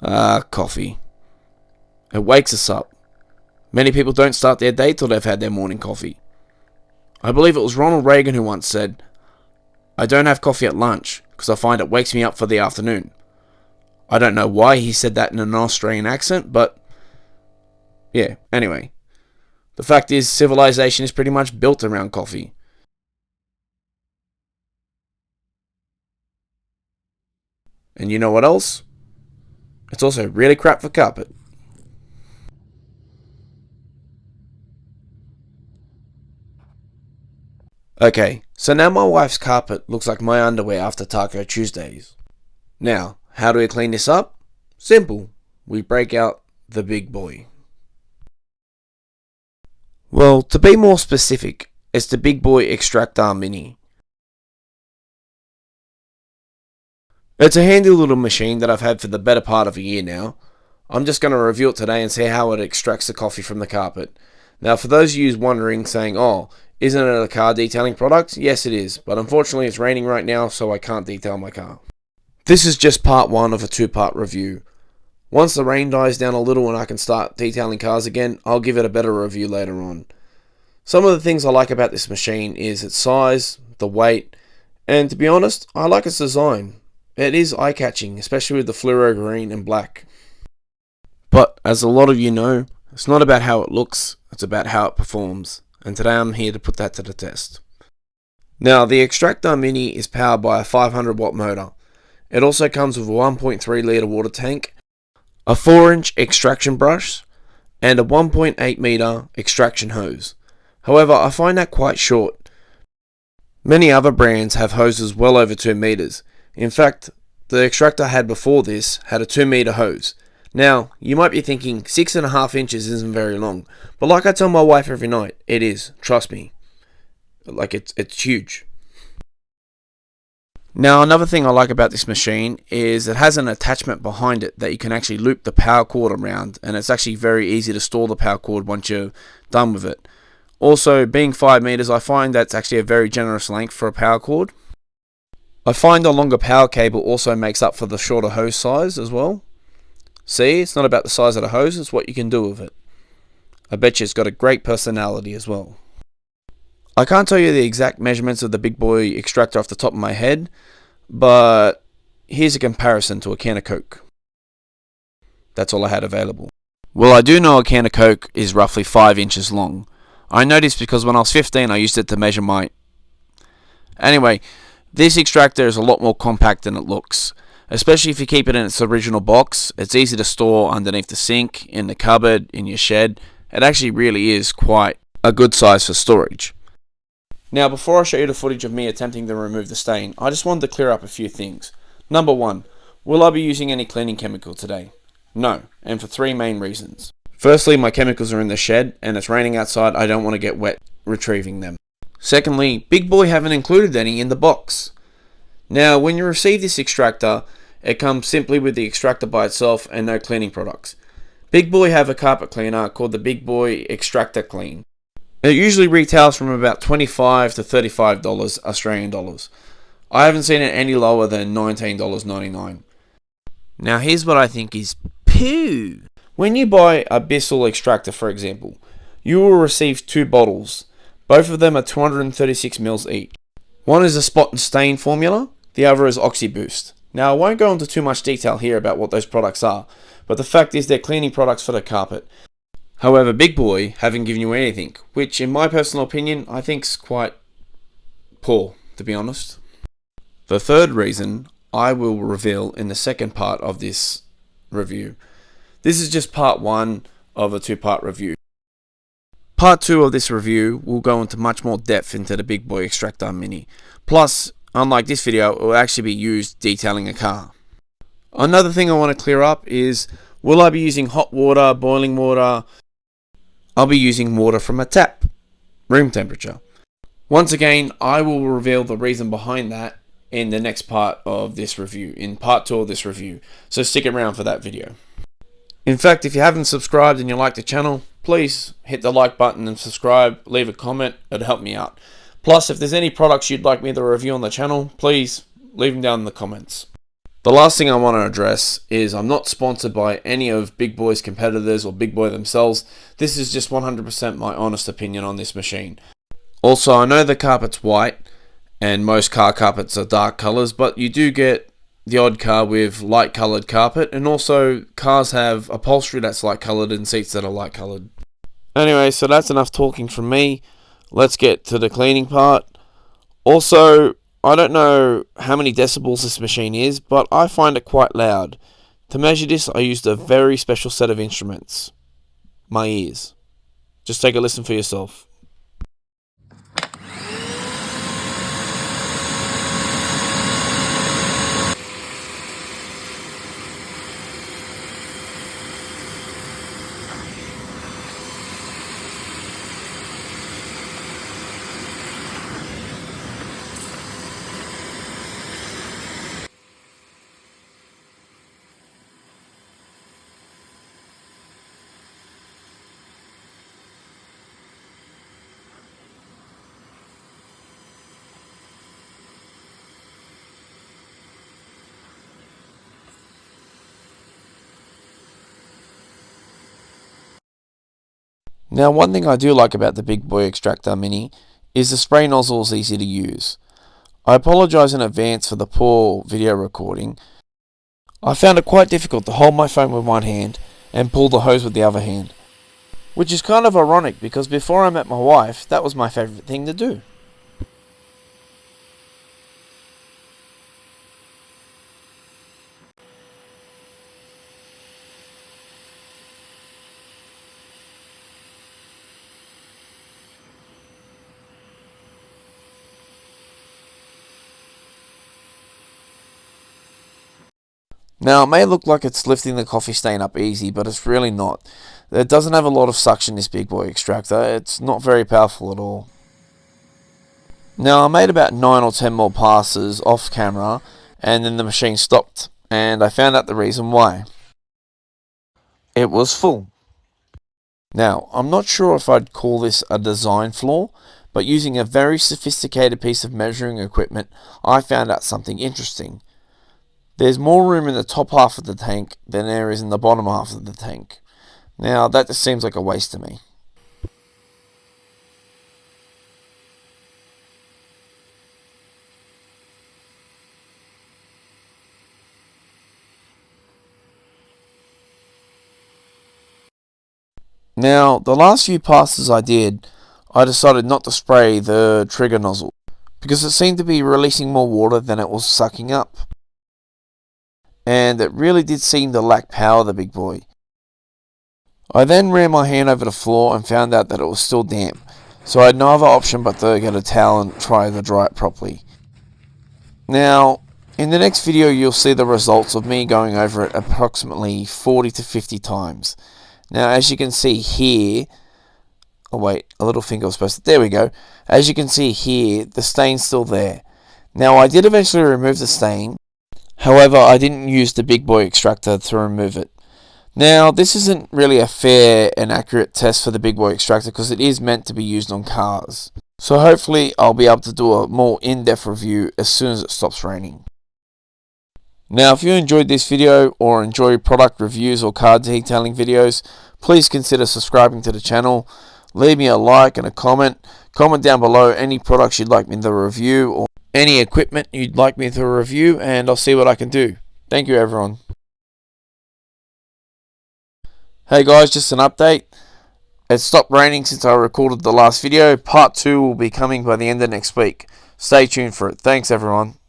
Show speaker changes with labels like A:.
A: Coffee. It wakes us up. Many people don't start their day till they've had their morning coffee. I believe it was Ronald Reagan who once said, "I don't have coffee at lunch because I find it wakes me up for the afternoon." I don't know why he said that in an Australian accent, but yeah, anyway. The fact is, civilization is pretty much built around coffee. And you know what else? It's also really crap for carpet. Okay, so now my wife's carpet looks like my underwear after Taco Tuesdays. Now, how do we clean this up? Simple. We break out the Big Boi. Well, to be more specific, it's the Big Boi Extractor Mini. It's a handy little machine that I've had for the better part of a year now. I'm just going to review it today and see how it extracts the coffee from the carpet. Now, for those of you wondering, saying, "Oh, isn't it a car detailing product?" Yes, it is, but unfortunately it's raining right now, so I can't detail my car. This is just part one of a two-part review. Once the rain dies down a little and I can start detailing cars again, I'll give it a better review later on. Some of the things I like about this machine is its size, the weight, and to be honest, I like its design. It is eye-catching, especially with the fluoro green and black. But as a lot of you know, it's not about how it looks, it's about how it performs. And today I'm here to put that to the test. Now, the Extractor Mini is powered by a 500 watt motor. It also comes with a 1.3 litre water tank, a 4-inch extraction brush, and a 1.8 metre extraction hose. However, I find that quite short. Many other brands have hoses well over 2 meters. In fact, the extractor I had before this had a 2 meter hose. Now, you might be thinking 6.5 inches isn't very long, but like I tell my wife every night, it is, trust me. Like it's huge. Now, another thing I like about this machine is it has an attachment behind it that you can actually loop the power cord around, and it's actually very easy to store the power cord once you're done with it. Also, being 5 meters, I find that's actually a very generous length for a power cord. I find the longer power cable also makes up for the shorter hose size as well. See, it's not about the size of the hose, it's what you can do with it. I bet you it's got a great personality as well. I can't tell you the exact measurements of the Big Boi extractor off the top of my head, but here's a comparison to a can of Coke. That's all I had available. Well, I do know a can of Coke is roughly 5 inches long. I noticed because when I was 15 I used it to measure my... Anyway, this extractor is a lot more compact than it looks. Especially if you keep it in its original box. It's easy to store underneath the sink, in the cupboard, in your shed. It actually really is quite a good size for storage. Now, before I show you the footage of me attempting to remove the stain, I just wanted to clear up a few things. Number one, will I be using any cleaning chemical today? No, and for 3 main reasons. Firstly, my chemicals are in the shed, and it's raining outside, I don't want to get wet retrieving them. Secondly, Big Boi haven't included any in the box. Now, when you receive this extractor, it comes simply with the extractor by itself and no cleaning products. Big Boi have a carpet cleaner called the Big Boi Extractor Clean. It usually retails from about $25 to $35 Australian dollars. I haven't seen it any lower than $19.99. Now here's what I think is poo. When you buy a Bissell extractor, for example, you will receive 2 bottles. Both of them are 236 mils each. One is a spot and stain formula, the other is Oxy Boost. Now I won't go into too much detail here about what those products are, but the fact is they're cleaning products for the carpet. However, Big Boi haven't given you anything, which in my personal opinion I think's quite poor, to be honest. The third reason I will reveal in the second part of this review. This is just part 1 of a 2-part review. Part 2 of this review will go into much more depth into the Big Boi Extractor Mini. Plus, unlike this video, it will actually be used detailing a car. Another thing I want to clear up is, will I be using hot water, boiling water? I'll be using water from a tap, room temperature. Once again, I will reveal the reason behind that in the next part of this review, in part 2 of this review. So stick around for that video. In fact, if you haven't subscribed and you like the channel, please hit the like button and subscribe, leave a comment, it'll help me out. Plus, if there's any products you'd like me to review on the channel, please leave them down in the comments. The last thing I want to address is I'm not sponsored by any of Big Boi's competitors or Big Boi themselves. This is just 100% my honest opinion on this machine. Also, I know the carpet's white and most car carpets are dark colours, but you do get the odd car with light coloured carpet, and also cars have upholstery that's light coloured and seats that are light coloured. Anyway, so that's enough talking from me. Let's get to the cleaning part. Also, I don't know how many decibels this machine is, but I find it quite loud. To measure this, I used a very special set of instruments. My ears. Just take a listen for yourself. Now, one thing I do like about the Big Boi Extractor Mini is the spray nozzle is easy to use. I apologise in advance for the poor video recording. I found it quite difficult to hold my phone with one hand and pull the hose with the other hand, which is kind of ironic because before I met my wife, that was my favourite thing to do. Now, it may look like it's lifting the coffee stain up easy, but it's really not. It doesn't have a lot of suction, this Big Boi Extractor. It's not very powerful at all. Now, I made about 9 or 10 more passes off camera, and then the machine stopped, and I found out the reason why. It was full. Now, I'm not sure if I'd call this a design flaw, but using a very sophisticated piece of measuring equipment, I found out something interesting. There's more room in the top half of the tank than there is in the bottom half of the tank. Now, that just seems like a waste to me. Now, the last few passes I did, I decided not to spray the trigger nozzle because it seemed to be releasing more water than it was sucking up. And it really did seem to lack power, the Big Boi. I then ran my hand over the floor and found out that it was still damp, so I had no other option but to get a towel and try to dry it properly. Now, in the next video you'll see the results of me going over it approximately 40 to 50 times. Now, as you can see here, oh wait, a little finger was supposed to, there we go. As you can see here, the stain's still there. Now, I did eventually remove the stain. However, I didn't use the Big Boi Extractor to remove it. Now, this isn't really a fair and accurate test for the Big Boi Extractor because it is meant to be used on cars. So hopefully I'll be able to do a more in-depth review as soon as it stops raining. Now, if you enjoyed this video or enjoy product reviews or car detailing videos, please consider subscribing to the channel. Leave me a like and a comment. Comment down below any products you'd like me to review or any equipment you'd like me to review, and I'll see what I can do. Thank you, everyone. Hey guys, just an update. It stopped raining since I recorded the last video. Part 2 will be coming by the end of next week. Stay tuned for it. Thanks, everyone.